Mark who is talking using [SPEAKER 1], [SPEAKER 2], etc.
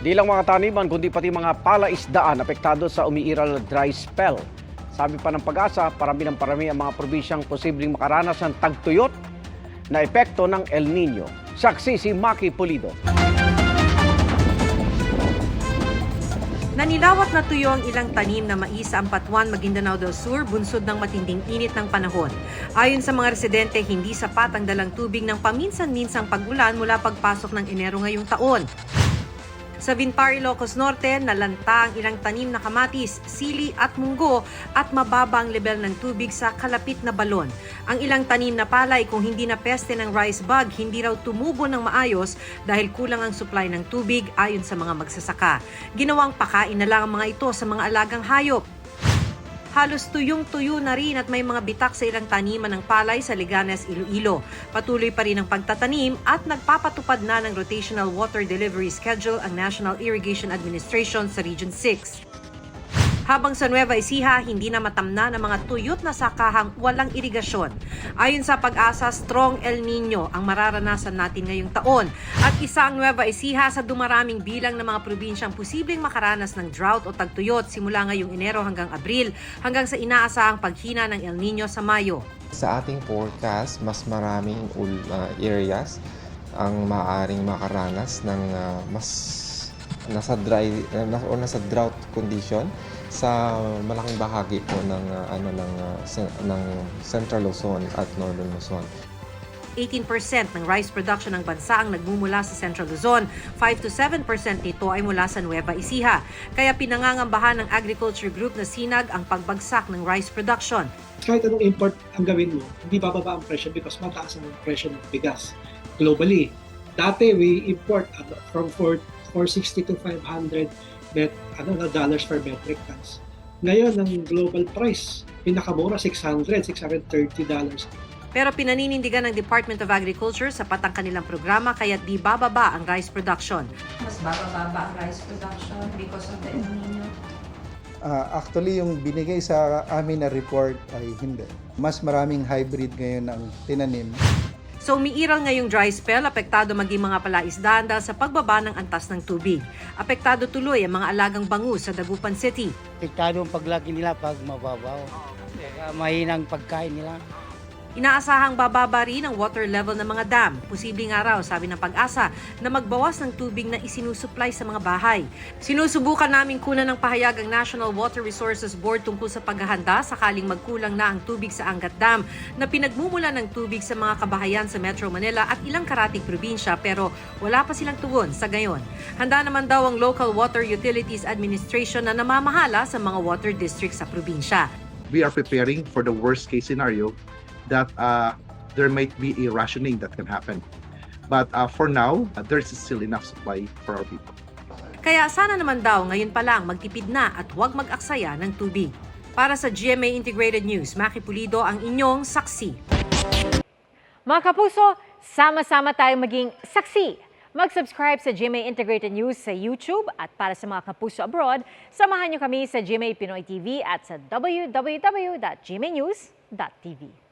[SPEAKER 1] Di lang mga taniman kundi pati mga palaisdaan apektado sa umiiral na dry spell. Sabi pa ng Pag-asa, parami ng parami ang mga probinsyang posibleng makaranas ng tagtuyot na epekto ng El Nino. Saksi si Maki Pulido.
[SPEAKER 2] Nanilawat na tuyo ang ilang tanim na mais sa Ampatuan, Maguindanao del Sur, bunsod ng matinding init ng panahon. Ayon sa mga residente, hindi sapat ang dalang tubig ng paminsan-minsang pag-ulan mula pagpasok ng Enero ngayong taon. Sa Vinpar, Ilocos Norte, nalanta ang ilang tanim na kamatis, sili at munggo at mababa ang level ng tubig sa kalapit na balon. Ang ilang tanim na palay kung hindi na peste ng rice bug, hindi raw tumubo ng maayos dahil kulang ang supply ng tubig ayon sa mga magsasaka. Ginawang pakain na lang ang mga ito sa mga alagang hayop. Halos tuyong-tuyo na rin at may mga bitak sa ilang taniman ng palay sa Leganes, Iloilo. Patuloy pa rin ang pagtatanim at nagpapatupad na ng rotational water delivery schedule ang National Irrigation Administration sa Region 6. Habang sa Nueva Ecija, hindi na matamna ng mga tuyot na sakahang walang irigasyon. Ayon sa Pag-asa, strong El Nino ang mararanasan natin ngayong taon. At isa ang Nueva Ecija sa dumaraming bilang ng mga probinsyang posibleng makaranas ng drought o tagtuyot simula ngayong Enero hanggang Abril, hanggang sa inaasahang paghina ng El Nino sa Mayo.
[SPEAKER 3] Sa ating forecast, mas maraming areas ang maaaring makaranas ng mas nasa drought condition sa malaking bahagi po ng Central Luzon at Northern Luzon.
[SPEAKER 2] 18% ng rice production ng bansa ang nagmumula sa Central Luzon. 5 to 7% nito ay mula sa Nueva Ecija. Kaya pinangangambahan ng agriculture group na Sinag ang pagbagsak ng rice production.
[SPEAKER 4] Kahit anong import ang gawin mo, hindi bababa ang presyo because mataas ang presyo ng bigas globally. Dati we import from 460 to 500 dollars per metric tons. Ngayon, ang global price, pinakamura $630.
[SPEAKER 2] Pero pinaninindigan ng Department of Agriculture sapat ang kanilang programa kaya di bababa ang rice production.
[SPEAKER 5] Mas bababa ang rice production because of the El Nino.
[SPEAKER 6] Actually, yung binigay sa amin na report ay hindi. Mas maraming hybrid ngayon ang tinanim.
[SPEAKER 2] So umiiral ngayong dry spell, apektado maging mga palaisdaan dahil sa pagbaba ng antas ng tubig. Apektado tuloy ang mga alagang bangus sa Dagupan City.
[SPEAKER 7] Apektado ang paglaki nila pag mababaw. Mahinang pagkain nila.
[SPEAKER 2] Inaasahang bababa rin ang water level ng mga dam. Posibleng araw, sabi ng Pag-asa, na magbawas ng tubig na isinusupply sa mga bahay. Sinusubukan naming kunan ng pahayag ang National Water Resources Board tungkol sa paghahanda sakaling magkulang na ang tubig sa Angat Dam na pinagmumula ng tubig sa mga kabahayan sa Metro Manila at ilang karatig probinsya pero wala pa silang tugon sa gayon. Handa naman daw ang Local Water Utilities Administration na namamahala sa mga water districts sa probinsya.
[SPEAKER 8] We are preparing for the worst case scenario that there might be a rationing that can happen. But for now, there is still enough supply for our people.
[SPEAKER 2] Kaya sana naman daw ngayon pa lang magtipid na at huwag mag-aksaya ng tubig. Para sa GMA Integrated News, Maki Pulido ang inyong saksi.
[SPEAKER 9] Mga kapuso, sama-sama tayong maging saksi. Mag-subscribe sa GMA Integrated News sa YouTube at para sa mga kapuso abroad, samahan niyo kami sa GMA Pinoy TV at sa www.gmanews.tv.